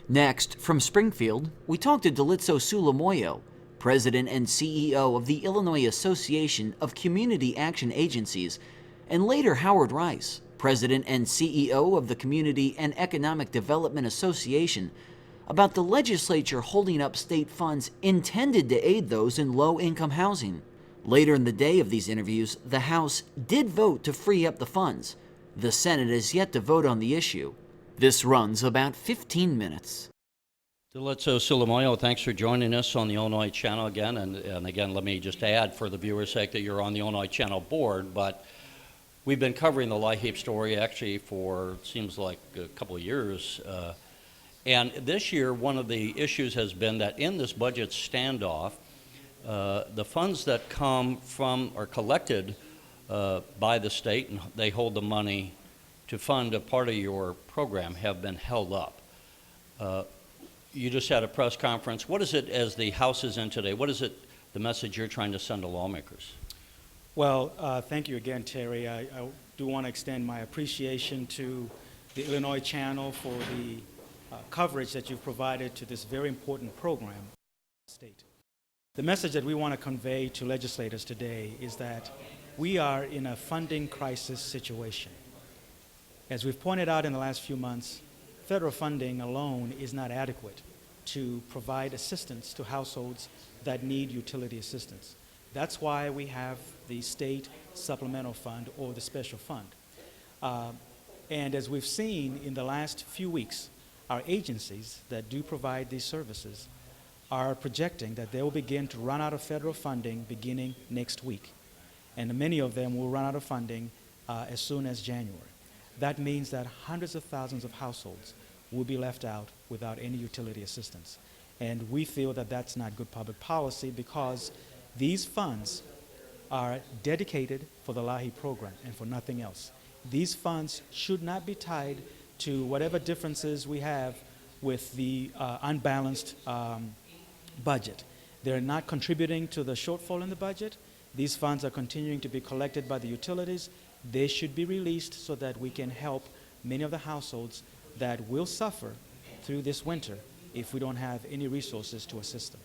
Next, from Springfield, we talked to Delitzo Sulamoyo, President and CEO of the Illinois Association of Community Action Agencies, and later Howard Rice, President and CEO of the Community and Economic Development Association, about the legislature holding up state funds intended to aid those in low-income housing. Later in the day of these interviews, the House did vote to free up the funds. The Senate is yet to vote on the issue. This runs about 15 minutes. Delitzo Sulamoyo, thanks for joining us on the Illinois Channel again. And again, let me just add for the viewer's sake that you're on the Illinois Channel board, but we've been covering the LIHEAP story actually for, it seems like a couple of years. And this year, one of the issues has been that in this budget standoff, the funds that come from or collected by the state, and they hold the money to fund a part of your program, have been held up. You just had a press conference. What is it, as the House is in today, what is it, the message you're trying to send to lawmakers? Well, thank you again, Terry. I do want to extend my appreciation to the Illinois Channel for the coverage that you've provided to this very important program. State. The message that we want to convey to legislators today is that we are in a funding crisis situation. As we've pointed out in the last few months, federal funding alone is not adequate to provide assistance to households that need utility assistance. That's why we have the state supplemental fund or the special fund. And as we've seen in the last few weeks, our agencies that do provide these services are projecting that they will begin to run out of federal funding beginning next week. And many of them will run out of funding as soon as January. That means that hundreds of thousands of households will be left out without any utility assistance. And we feel that that's not good public policy because these funds are dedicated for the LIHEAP program and for nothing else. These funds should not be tied to whatever differences we have with the unbalanced budget. They're not contributing to the shortfall in the budget. These funds are continuing to be collected by the utilities. They should be released so that we can help many of the households that will suffer through this winter if we don't have any resources to assist them.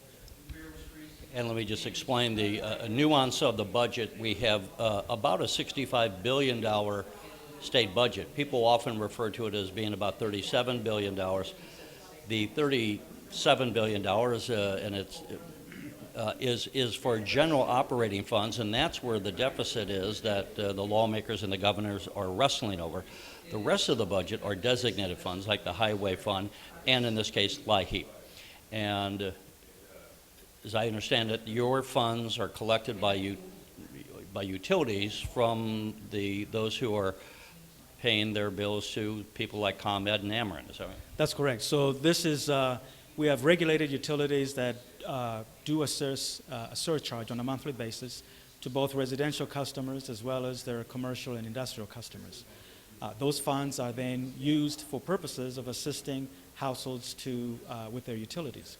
And let me just explain the nuance of the budget. We have about a $65 billion state budget. People often refer to it as being about $37 billion. The $37 billion and it's is for general operating funds, and that's where the deficit is that the lawmakers and the governors are wrestling over. The rest of the budget are designated funds like the highway fund and in this case LIHEAP. And as I understand it, your funds are collected by utilities from those who are paying their bills to people like ComEd and Ameren. Is that right? That's correct. So this is, we have regulated utilities that do a surcharge on a monthly basis to both residential customers as well as their commercial and industrial customers. Those funds are then used for purposes of assisting households with their utilities.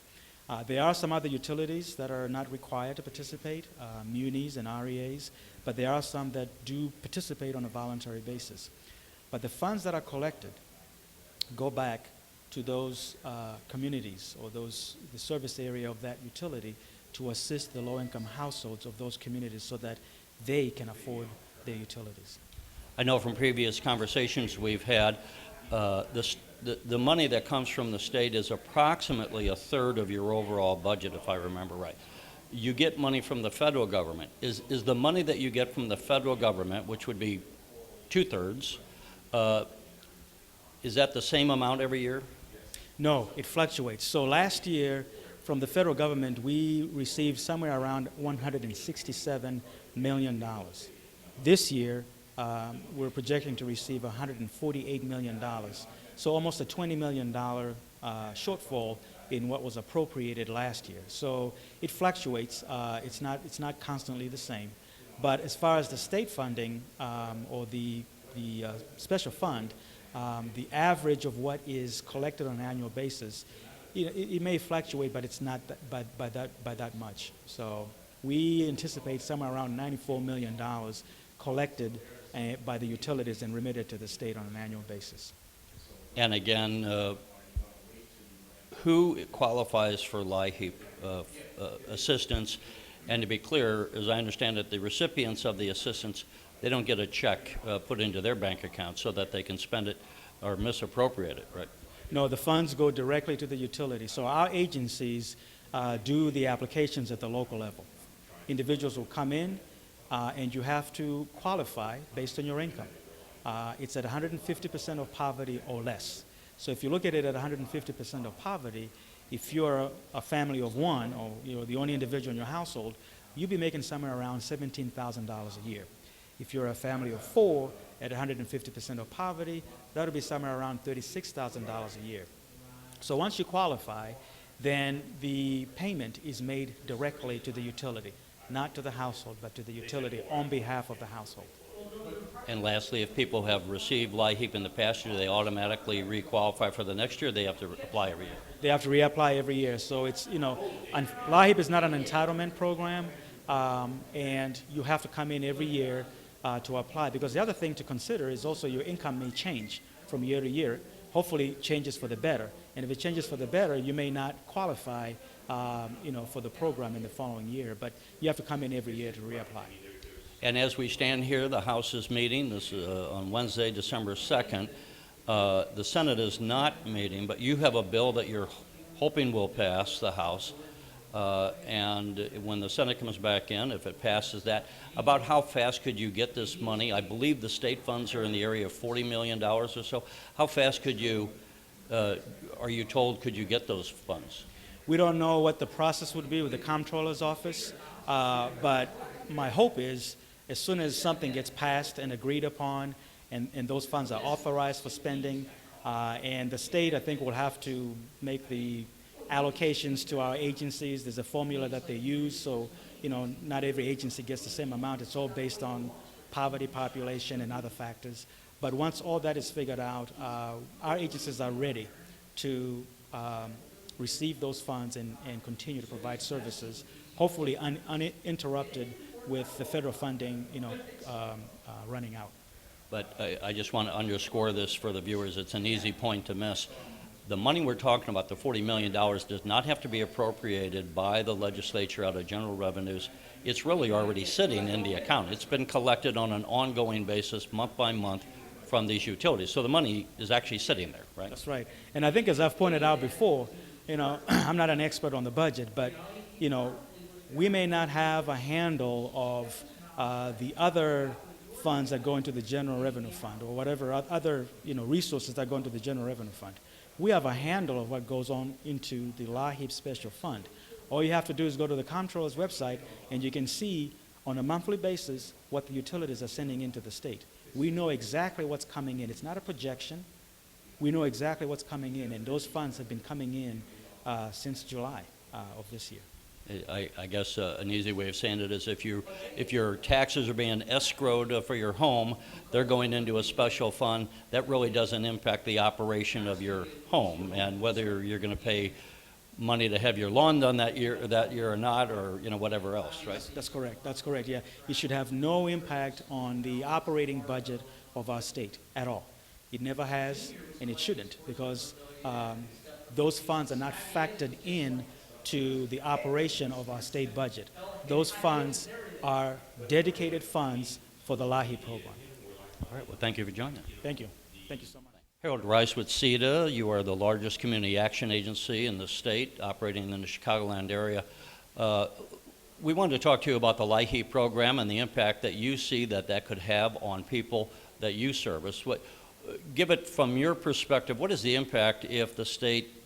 There are some other utilities that are not required to participate, munis and REAs, but there are some that do participate on a voluntary basis. But the funds that are collected go back to those communities or the service area of that utility to assist the low-income households of those communities so that they can afford their utilities. I know from previous conversations we've had, the money that comes from the state is approximately a third of your overall budget, if I remember right. You get money from the federal government. Is the money that you get from the federal government, which would be 2/3, is that the same amount every year? No, it fluctuates. So last year, from the federal government, we received somewhere around $167 million. This year, we're projecting to receive $148 million. So almost a $20 million shortfall in what was appropriated last year. So it fluctuates. It's not constantly the same. But as far as the state funding or the special fund, the average of what is collected on an annual basis, it may fluctuate, but it's not by that much. So we anticipate somewhere around $94 million collected by the utilities and remitted to the state on an annual basis. And again, who qualifies for LIHEAP assistance. And to be clear, as I understand it, the recipients of the assistance, they don't get a check put into their bank account so that they can spend it or misappropriate it, right? No, the funds go directly to the utility. So our agencies do the applications at the local level. Individuals will come in, and you have to qualify based on your income. It's at 150% of poverty or less. So if you look at it at 150% of poverty, if you're a family of one, or you're the only individual in your household, you'll be making somewhere around $17,000 a year. If you're a family of four at 150% of poverty, that'll be somewhere around $36,000 a year. So once you qualify, then the payment is made directly to the utility, not to the household, but to the utility on behalf of the household. And lastly, if people have received LIHEAP in the past year, do they automatically re-qualify for the next year? They have to apply every year. They have to reapply every year. So it's, LIHEAP is not an entitlement program, and you have to come in every year to apply. Because the other thing to consider is also your income may change from year to year. Hopefully it changes for the better. And if it changes for the better, you may not qualify, for the program in the following year. But you have to come in every year to reapply. And as we stand here, the House is meeting this on Wednesday, December 2nd. The Senate is not meeting, but you have a bill that you're hoping will pass the House. And when the Senate comes back in, if it passes that, about how fast could you get this money? I believe the state funds are in the area of $40 million or so. How fast could you, are you told, could you get those funds? We don't know what the process would be with the Comptroller's office, but my hope is as soon as something gets passed and agreed upon and those funds are authorized for spending, and the state, I think, will have to make the allocations to our agencies. There's a formula that they use, so not every agency gets the same amount. It's all based on poverty, population, and other factors. But once all that is figured out, our agencies are ready to receive those funds and continue to provide services, hopefully uninterrupted with the federal funding, running out. But I just want to underscore this for the viewers. It's an easy point to miss. The money we're talking about, the $40 million, does not have to be appropriated by the legislature out of general revenues. It's really already sitting in the account. It's been collected on an ongoing basis, month by month, from these utilities. So the money is actually sitting there, right? That's right. And I think, as I've pointed out before, I'm not an expert on the budget, but, we may not have a handle of the other funds that go into the general revenue fund or whatever other resources that go into the general revenue fund. We have a handle of what goes on into the LIHEAP special fund. All you have to do is go to the Comptroller's website and you can see on a monthly basis what the utilities are sending into the state. We know exactly what's coming in. It's not a projection. We know exactly what's coming in, and those funds have been coming in since July of this year. I guess an easy way of saying it is if your taxes are being escrowed for your home, they're going into a special fund. That really doesn't impact the operation of your home, and whether you're going to pay money to have your lawn done that year or not, or whatever else, right? That's correct. That's correct. Yeah, it should have no impact on the operating budget of our state at all. It never has, and it shouldn't, because those funds are not factored in to the operation of our state budget. Those funds are dedicated funds for the LIHEAP program. All right, well, thank you for joining us. Thank you. Thank you so much. Harold Rice with CETA. You are the largest community action agency in the state, operating in the Chicagoland area. We wanted to talk to you about the LIHEAP program and the impact that you see that could have on people that you service. Give it from your perspective, what is the impact if the state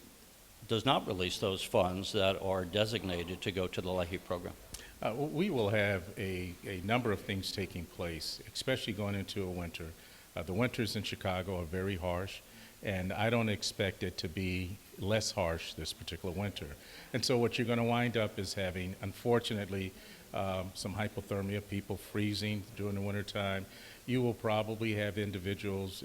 does not release those funds that are designated to go to the LIHEAP program? We will have a number of things taking place, especially going into a winter. The winters in Chicago are very harsh, and I don't expect it to be less harsh this particular winter. And so what you're going to wind up is having, unfortunately, some hypothermia, people freezing during the wintertime. You will probably have individuals,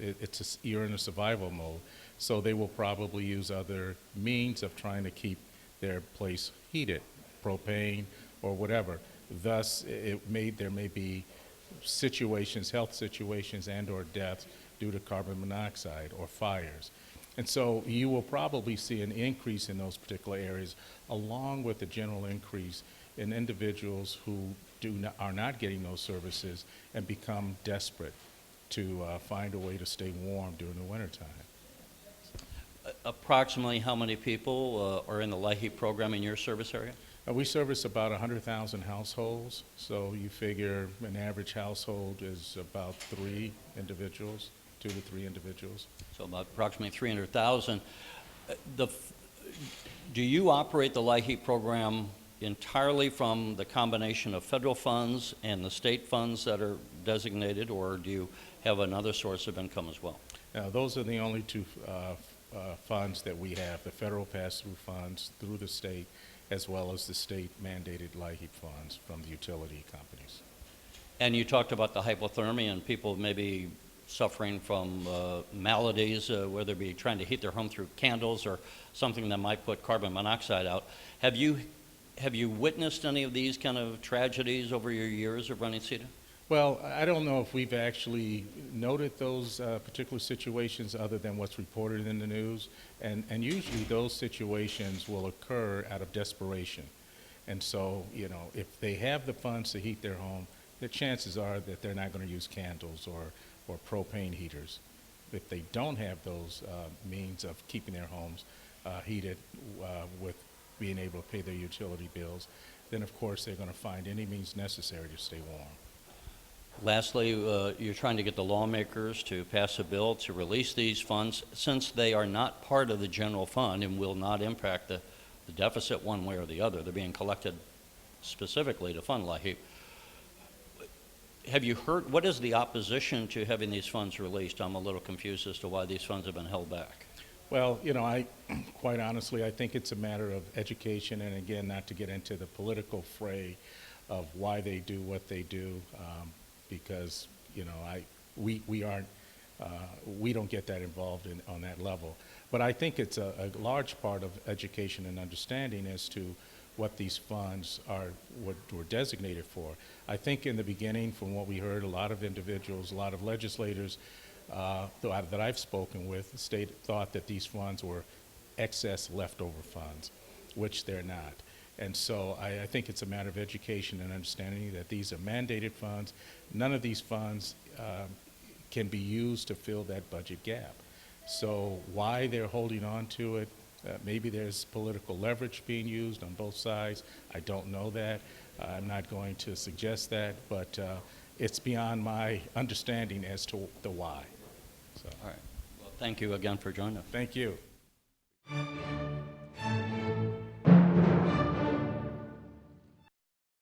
you're in a survival mode, so they will probably use other means of trying to keep their place heated, propane or whatever. Thus, there may be situations, health situations and or deaths due to carbon monoxide or fires. And so you will probably see an increase in those particular areas, along with the general increase in individuals who are not getting those services and become desperate to find a way to stay warm during the wintertime. Approximately how many people are in the LIHEAP program in your service area? We service about 100,000 households, so you figure an average household is about 3 individuals, 2 to 3 individuals. So about approximately 300,000. Do you operate the LIHEAP program entirely from the combination of federal funds and the state funds that are designated, or do you have another source of income as well? Now, those are the only two funds that we have, the federal pass-through funds through the state, as well as the state-mandated LIHEAP funds from the utility companies. And you talked about the hypothermia and people maybe suffering from maladies, whether it be trying to heat their home through candles or something that might put carbon monoxide out. Have you witnessed any of these kind of tragedies over your years of running CETA? Well, I don't know if we've actually noted those particular situations other than what's reported in the news. And usually those situations will occur out of desperation. And so, you know, if they have the funds to heat their home, the chances are that they're not going to use candles or propane heaters. If they don't have those means of keeping their homes heated with being able to pay their utility bills, then of course they're going to find any means necessary to stay warm. Lastly, you're trying to get the lawmakers to pass a bill to release these funds since they are not part of the general fund and will not impact the deficit one way or the other. They're being collected specifically to fund LIHEAP. Have you heard, what is the opposition to having these funds released? I'm a little confused as to why these funds have been held back. Well, you know, quite honestly, I think it's a matter of education, and again, not to get into the political fray of why they do what they do, because, you know, we don't get that involved on that level. But I think it's a large part of education and understanding as to what these funds were designated for. I think in the beginning, from what we heard, a lot of individuals, a lot of legislators that I've spoken with thought that these funds were excess leftover funds, which they're not. And so I think it's a matter of education and understanding that these are mandated funds. None of these funds can be used to fill that budget gap. So why they're holding on to it, maybe there's political leverage being used on both sides. I don't know that. I'm not going to suggest that, but it's beyond my understanding as to the why. So. All right. Well, thank you again for joining us. Thank you.